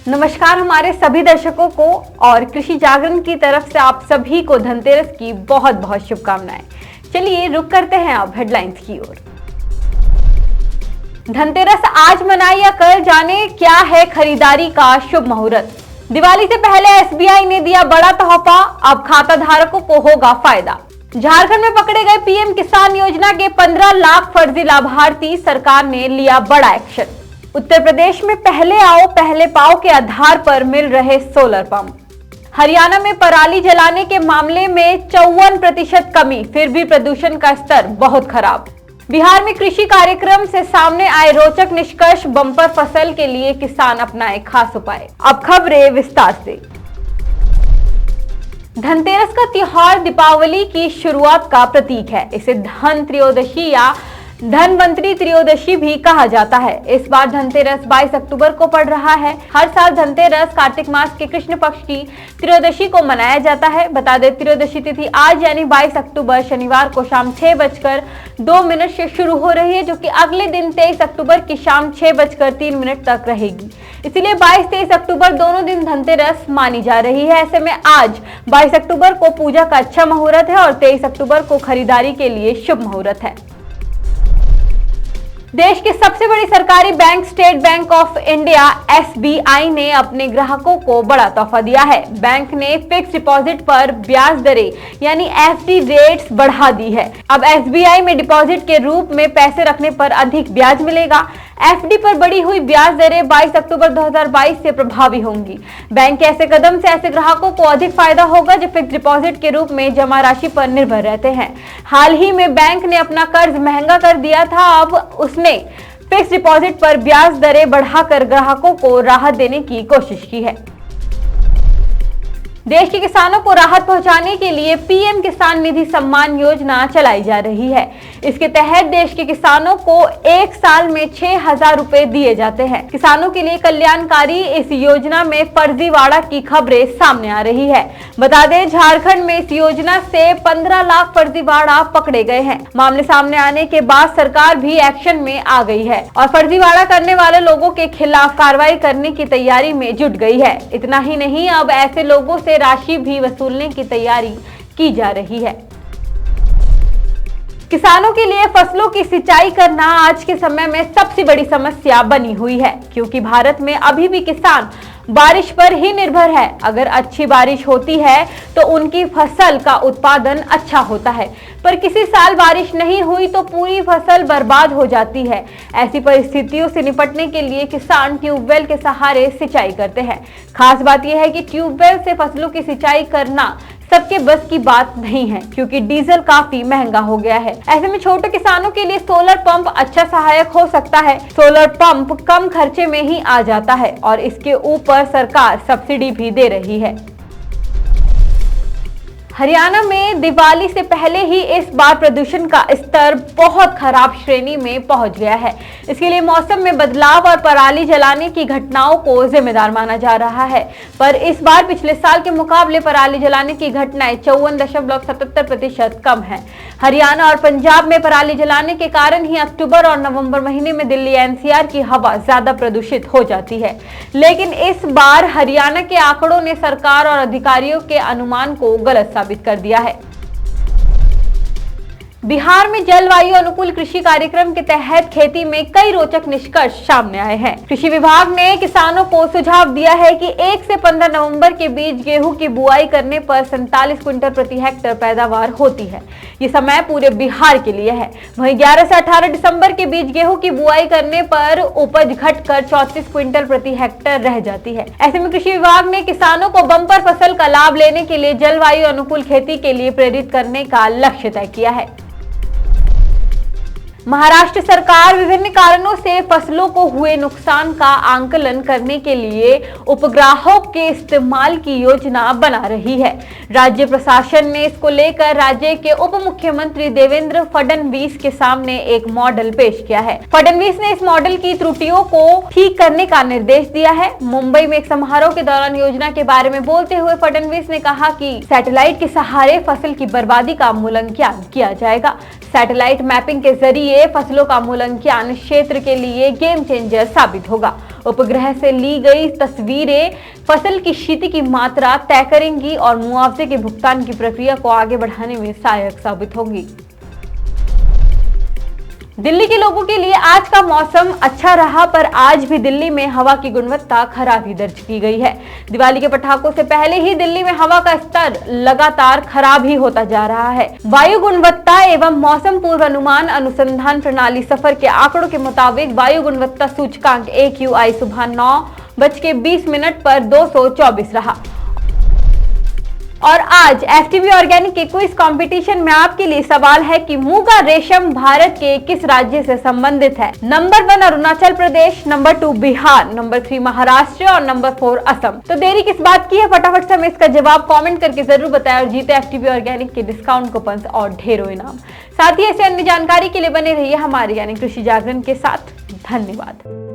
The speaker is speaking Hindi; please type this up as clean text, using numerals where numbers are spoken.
नमस्कार हमारे सभी दर्शकों को और कृषि जागरण की तरफ से आप सभी को धनतेरस की बहुत बहुत शुभकामनाएं। चलिए रुक करते हैं अब हेडलाइंस की ओर। धनतेरस आज मनाए या कल, जाने क्या है खरीदारी का शुभ मुहूर्त। दिवाली से पहले एसबीआई ने दिया बड़ा तोहफा, अब खाता धारकों को होगा फायदा। झारखंड में पकड़े गए पीएम किसान योजना के 15 लाख फर्जी लाभार्थी, सरकार ने लिया बड़ा एक्शन। उत्तर प्रदेश में पहले आओ पहले पाओ के आधार पर मिल रहे सोलर पंप। हरियाणा में पराली जलाने के मामले में 54% कमी, फिर भी प्रदूषण का स्तर बहुत खराब। बिहार में कृषि कार्यक्रम से सामने आए रोचक निष्कर्ष, बम्पर फसल के लिए किसान अपनाए खास उपाय। अब खबरें विस्तार से। धनतेरस का त्योहार दीपावली की शुरुआत का प्रतीक है। इसे धन त्रयोदशी या धनवंतरी त्रयोदशी भी कहा जाता है। इस बार धनतेरस 22 अक्टूबर को पड़ रहा है। हर साल धनतेरस कार्तिक मास के कृष्ण पक्ष की त्रयोदशी को मनाया जाता है। बता दें, त्रयोदशी तिथि आज यानी 22 अक्टूबर शनिवार को शाम 6:02 से शुरू हो रही है, जो कि अगले दिन 23 अक्टूबर की शाम 6:03 तक रहेगी। इसलिए 22-23 अक्टूबर दोनों दिन धनतेरस मानी जा रही है। ऐसे में आज 22 अक्टूबर को पूजा का अच्छा मुहूर्त है और 23 अक्टूबर को खरीदारी के लिए शुभ मुहूर्त है। देश की सबसे बड़ी सरकारी bank state bank of India SBI ने अपने ग्राहकों को बड़ा तोहफा दिया है। बैंक ने फिक्स डिपॉजिट पर ब्याज दरें यानी एफडी रेट्स बढ़ा दी है। अब एसबीआई में डिपॉजिट के रूप में पैसे रखने पर अधिक ब्याज मिलेगा। एफडी पर बढ़ी हुई ब्याज दरें 22 अक्टूबर 2022 से प्रभावी होंगी। बैंक के ऐसे कदम से ऐसे ग्राहकों को अधिक फायदा होगा जो फिक्स डिपॉजिट के रूप में जमा राशि पर निर्भर रहते हैं। हाल ही में बैंक ने अपना कर्ज महंगा कर दिया था। अब उसने फिक्स डिपॉजिट पर ब्याज दरें बढ़ाकर ग्राहकों को राहत देने की कोशिश की है। देश के किसानों को राहत पहुंचाने के लिए पीएम किसान निधि सम्मान योजना चलाई जा रही है। इसके तहत देश के किसानों को एक साल में 6,000 रुपए दिए जाते हैं। किसानों के लिए कल्याणकारी इस योजना में फर्जीवाड़ा की खबरें सामने आ रही है। बता दें, झारखंड में इस योजना से 15 लाख फर्जीवाड़ा पकड़े गए हैं। मामले सामने आने के बाद सरकार भी एक्शन में आ गई है और फर्जीवाड़ा करने वाले लोगों के खिलाफ कार्रवाई करने की तैयारी में जुट गई है। इतना ही नहीं, अब ऐसे लोगों से राशि भी वसूलने की तैयारी की जा रही है। किसानों के लिए फसलों की सिंचाई करना आज के समय में सबसे बड़ी समस्या बनी हुई है, क्योंकि भारत में अभी भी किसान बारिश पर ही निर्भर है। अगर अच्छी बारिश होती है तो उनकी फसल का उत्पादन अच्छा होता है, पर किसी साल बारिश नहीं हुई तो पूरी फसल बर्बाद हो जाती है। ऐसी परिस्थितियों से निपटने के लिए किसान ट्यूबवेल के सहारे सिंचाई करते हैं। खास बात यह है कि ट्यूबवेल से फसलों की सिंचाई करना सबके बस की बात नहीं है, क्योंकि डीजल काफी महंगा हो गया है। ऐसे में छोटे किसानों के लिए सोलर पंप अच्छा सहायक हो सकता है। सोलर पंप कम खर्चे में ही आ जाता है और इसके ऊपर सरकार सब्सिडी भी दे रही है। हरियाणा में दिवाली से पहले ही इस बार प्रदूषण का स्तर बहुत खराब श्रेणी में पहुंच गया है। इसके लिए मौसम में बदलाव और पराली जलाने की घटनाओं को जिम्मेदार माना जा रहा है। पर इस बार पिछले साल के मुकाबले पराली जलाने की घटनाएं 54.77% कम है। हरियाणा और पंजाब में पराली जलाने के कारण ही अक्टूबर और नवंबर महीने में दिल्ली एनसीआर की हवा ज्यादा प्रदूषित हो जाती है। लेकिन इस बार हरियाणा के आंकड़ों ने सरकार और अधिकारियों के अनुमान को गलत साबित कर दिया है। बिहार में जलवायु अनुकूल कृषि कार्यक्रम के तहत खेती में कई रोचक निष्कर्ष सामने आए हैं। कृषि विभाग ने किसानों को सुझाव दिया है कि 1 से 15 नवंबर के बीच गेहूं की बुआई करने पर 47 क्विंटल प्रति हेक्टेयर पैदावार होती है। ये समय पूरे बिहार के लिए है। वहीं 11 से 18 दिसंबर के बीच गेहूं की बुआई करने पर उपज घटकर 34 क्विंटल प्रति हेक्टेयर रह जाती है। ऐसे में कृषि विभाग ने किसानों को बम्पर फसल का लाभ लेने के लिए जलवायु अनुकूल खेती के लिए प्रेरित करने का लक्ष्य तय किया है। महाराष्ट्र सरकार विभिन्न कारणों से फसलों को हुए नुकसान का आंकलन करने के लिए उपग्रहों के इस्तेमाल की योजना बना रही है। राज्य प्रशासन ने इसको लेकर राज्य के उप मुख्यमंत्री देवेंद्र फडणवीस के सामने एक मॉडल पेश किया है। फडणवीस ने इस मॉडल की त्रुटियों को ठीक करने का निर्देश दिया है। मुंबई में एक समारोह के दौरान योजना के बारे में बोलते हुए फडणवीस ने कहा कि सैटेलाइट के सहारे फसल की बर्बादी का मूल्यांकन किया जाएगा। सैटेलाइट मैपिंग के जरिए इसलिए फसलों का मूल्यांकन क्षेत्र के लिए गेम चेंजर साबित होगा। उपग्रह से ली गई तस्वीरें फसल की क्षति की मात्रा तय करेंगी और मुआवजे के भुगतान की प्रक्रिया को आगे बढ़ाने में सहायक साबित होगी। दिल्ली के लोगों के लिए आज का मौसम अच्छा रहा, पर आज भी दिल्ली में हवा की गुणवत्ता खराबी दर्ज की गई है। दिवाली के पटाखों से पहले ही दिल्ली में हवा का स्तर लगातार खराब ही होता जा रहा है। वायु गुणवत्ता एवं मौसम पूर्वानुमान अनुसंधान प्रणाली सफर के आंकड़ों के मुताबिक वायु गुणवत्ता सूचकांक AQI सुबह 9:20 पर 224 रहा। और आज FTV ऑर्गेनिक के क्विज कंपटीशन में आपके लिए सवाल है कि मूंगा रेशम भारत के किस राज्य से संबंधित है। Number 1 Arunachal Pradesh, number 2 Bihar, number 3 Maharashtra और नंबर 4 असम। तो देरी किस बात की है, फटाफट से हमें इसका जवाब कमेंट करके जरूर बताएं और जीते FTV ऑर्गेनिक के डिस्काउंट कूपन और ढेरों इनाम। साथ ही ऐसे अन्य जानकारी के लिए बने रहिए हमारे यानी कृषि जागरण के साथ। धन्यवाद।